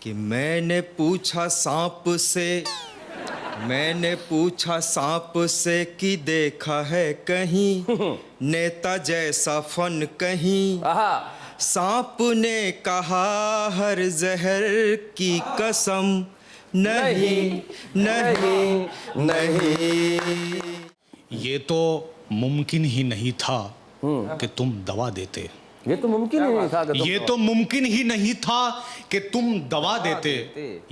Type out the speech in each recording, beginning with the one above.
कि मैंने पूछा सांप से कि देखा है कहीं नेता जैसा फन कहीं। सांप ने कहा हर जहर की कसम नहीं नहीं नहीं। ये तो मुमकिन ही नहीं था कि तुम दवा देते। ये तो मुमकिन ही नहीं था कि ये तो मुमकिन ही नहीं था कि तुम दवा देते।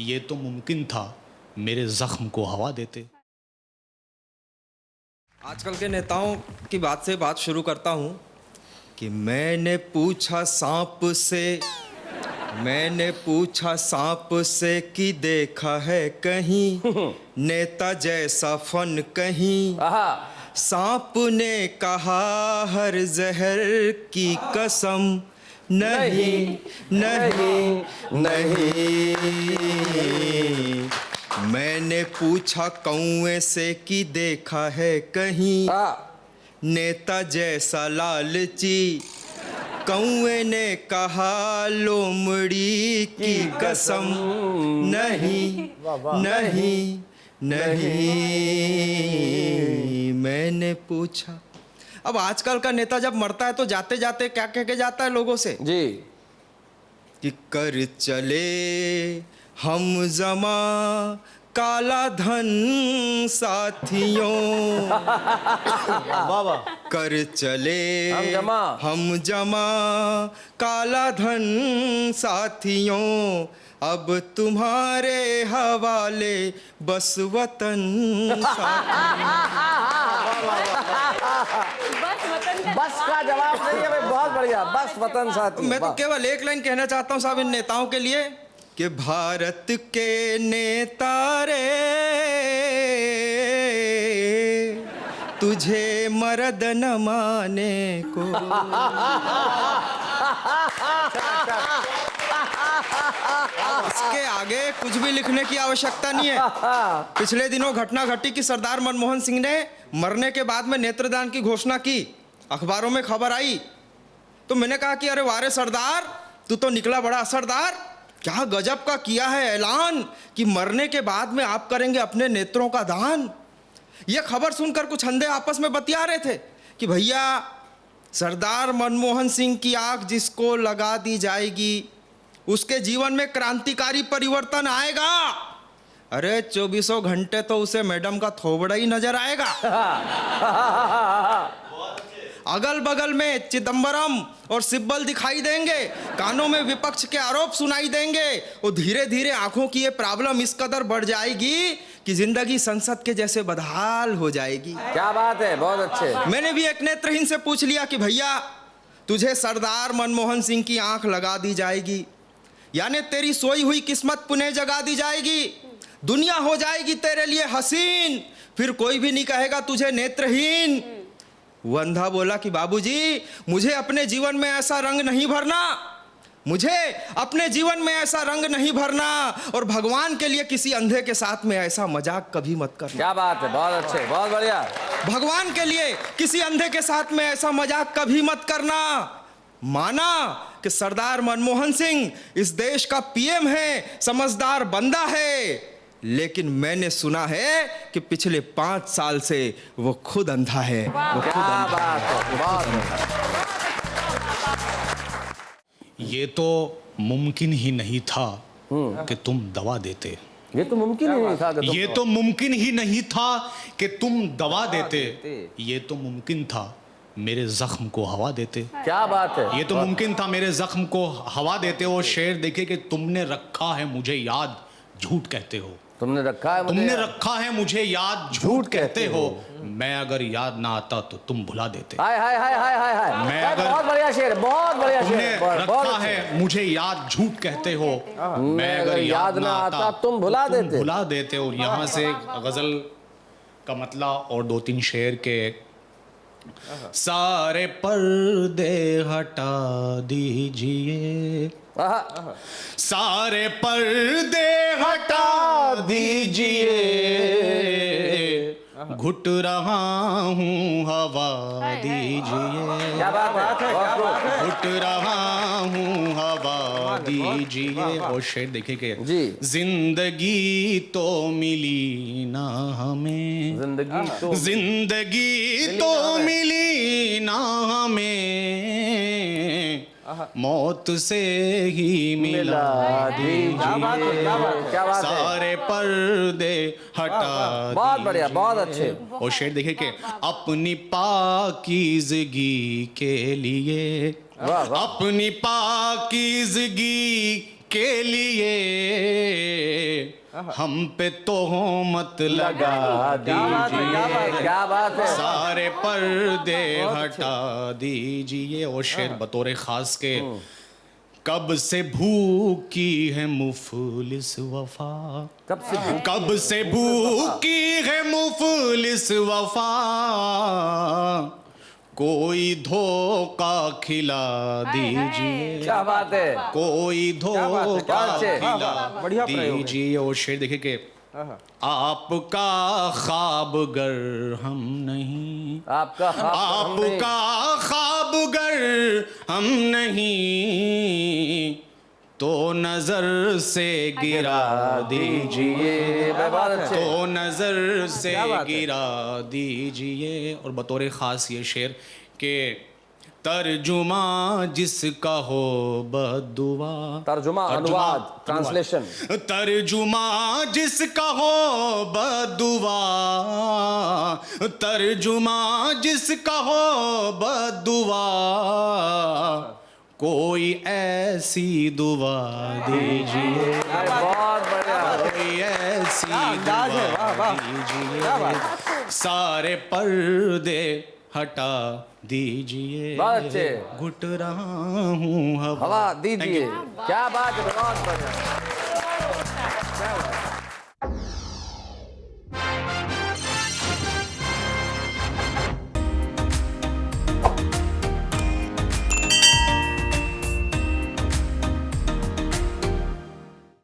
ये तो मुमकिन था मेरे जख्म को हवा देते। आजकल के नेताओं की बात से बात शुरू करता हूं कि मैंने पूछा सांप से कि देखा है कहीं नेता जैसा फन कहीं। सांप ने कहा हर जहर की कसम नहीं नहीं नहीं। मैंने पूछा कौए से कि देखा है कहीं नेता जैसा लालची। कौए ने कहा लोमड़ी की कसम नहीं नहीं नहीं। मैंने पूछा। अब आजकल का नेता जब मरता है तो जाते जाते क्या कह के जाता है लोगों से जी कि कर चले हम जमा काला धन साथियों। बाबा कर चले हम जमा काला धन साथियों। अब तुम्हारे हवाले बस वतन बस का जवाब नहीं है भाई, बहुत बढ़िया। बस वतन साथी। मैं तो केवल एक लाइन कहना चाहता हूं साहब इन नेताओं के लिए कि भारत के नेता रे तुझे मर्द न माने को। इसके आगे कुछ भी लिखने की आवश्यकता नहीं है। पिछले दिनों घटना घटी कि सरदार मनमोहन सिंह ने मरने के बाद में नेत्रदान की घोषणा की। अखबारों में खबर आई तो मैंने कहा कि अरे वारे सरदार, तू तो निकला बड़ा असरदार। क्या गजब का किया है ऐलान कि मरने के बाद में आप करेंगे अपने नेत्रों का दान। यह खबर सुनकर कुछ अंधे आपस में बतिया रहे थे कि भैया सरदार मनमोहन सिंह की आंख जिसको लगा दी जाएगी उसके जीवन में क्रांतिकारी परिवर्तन आएगा। अरे 24 घंटे तो उसे मैडम का थोबड़ा ही नजर आएगा। अगल बगल में चिदंबरम और सिब्बल दिखाई देंगे, कानों में विपक्ष के आरोप सुनाई देंगे और धीरे धीरे आंखों की ये प्रॉब्लम इस कदर बढ़ जाएगी कि जिंदगी संसद के जैसे बदहाल हो जाएगी। क्या बात है, बहुत अच्छे। मैंने भी एक नेत्रहीन से पूछ लिया कि भैया तुझे सरदार मनमोहन सिंह की आंख लगा दी जाएगी, यानी तेरी सोई हुई किस्मत पुनः जगा दी जाएगी, दुनिया हो जाएगी तेरे लिए हसीन, फिर कोई भी नहीं कहेगा तुझे नेत्रहीन। वो अंधा बोला कि बाबूजी मुझे अपने जीवन में ऐसा रंग नहीं भरना, मुझे अपने जीवन में ऐसा रंग नहीं भरना और भगवान के लिए किसी अंधे के साथ में ऐसा मजाक कभी मत करना। क्या बात है, बहुत अच्छे, बहुत बढ़िया। भगवान के लिए किसी अंधे के साथ में ऐसा मजाक कभी मत करना। माना कि सरदार मनमोहन सिंह इस देश का पीएम है, समझदार बंदा है, लेकिन मैंने सुना है कि पिछले 5 साल से वो खुद अंधा है। वो खुद अंधा है। ये तो मुमकिन ही नहीं था कि तुम दवा देते। ये तो मुमकिन ही नहीं था कि ये तो मुमकिन ही नहीं था कि तुम दवा देते। ये तो मुमकिन था मेरे जख्म को हवा देते। क्या बात है। ये तो मुमकिन था मेरे जख्म को हवा देते। और शेर देखे कि तुमने रखा है मुझे याद, झूठ कहते हो। तुमने रखा है मुझे याद, झूठ कहते हो। मैं अगर याद ना आता तो तुम भुला देते। हाय हाय हाय हाय हाय हाय। मैं अगर बहुत बढ़िया शेर, बहुत बढ़िया शेर। तुमने रखा है मुझे याद, झूठ कहते हो। मैं अगर याद ना आता तुम भुला देते। और यहाँ से गजल का मतला और 2-3 शेर के। सारे पर्दे हटा दीजिए, सारे पर्दे हटा दीजिए, घुट रहा हूँ हवा दीजिए, क्या बात है, बहुत खूब। घुट रहा हूँ हवा दीजिए। और शेर देखिए कि जी। जिंदगी तो मिली ना हमें, जिंदगी तो मिली ना हमें, मौत से ही मिला दीजिए, क्या बात है। सारे पर्दे हटा बहुत बढ़िया, बहुत अच्छे। और शेर देखिए कि अपनी पाकीज़गी के लिए, वाह, वाह। अपनी पाकीज़गी के लिए हम पे तोहमत लगा दीजिए, क्या बात है। सारे पर्दे हटा दीजिए। और शेर बतौर खास के कब से भूखी है मुफलिस वफा, कब से भूखी है मुफलिस वफा, कोई धोखा खिला दीजिए, क्या बात है। कोई धोखा खिला बढ़िया प्रयोग है। दीजिए। और शेर देखिए कि आपका ख्वाब गर हम नहीं, आपका आपका ख्वाब गर हम नहीं, तो नजर से गिरा दीजिए, तो नजर से गिरा दीजिए। और बतौर ख़ास ये शेर के तर्जुमा जिसका हो बद्दुआ, तर्जुमा, अनुवाद, ट्रांसलेशन। तर्जुमा जिसका हो बद्दुआ, तर्जुमा जिसका हो बद्दुआ, कोई ऐसी दुआ दीजिए, बहुत बढ़िया। कोई ऐसी दुआ दीजिए, सारे पर्दे हटा दीजिए, बहुत अच्छे। घुट रहा हूँ हवा दीजिए। क्या बात है, बहुत बढ़िया।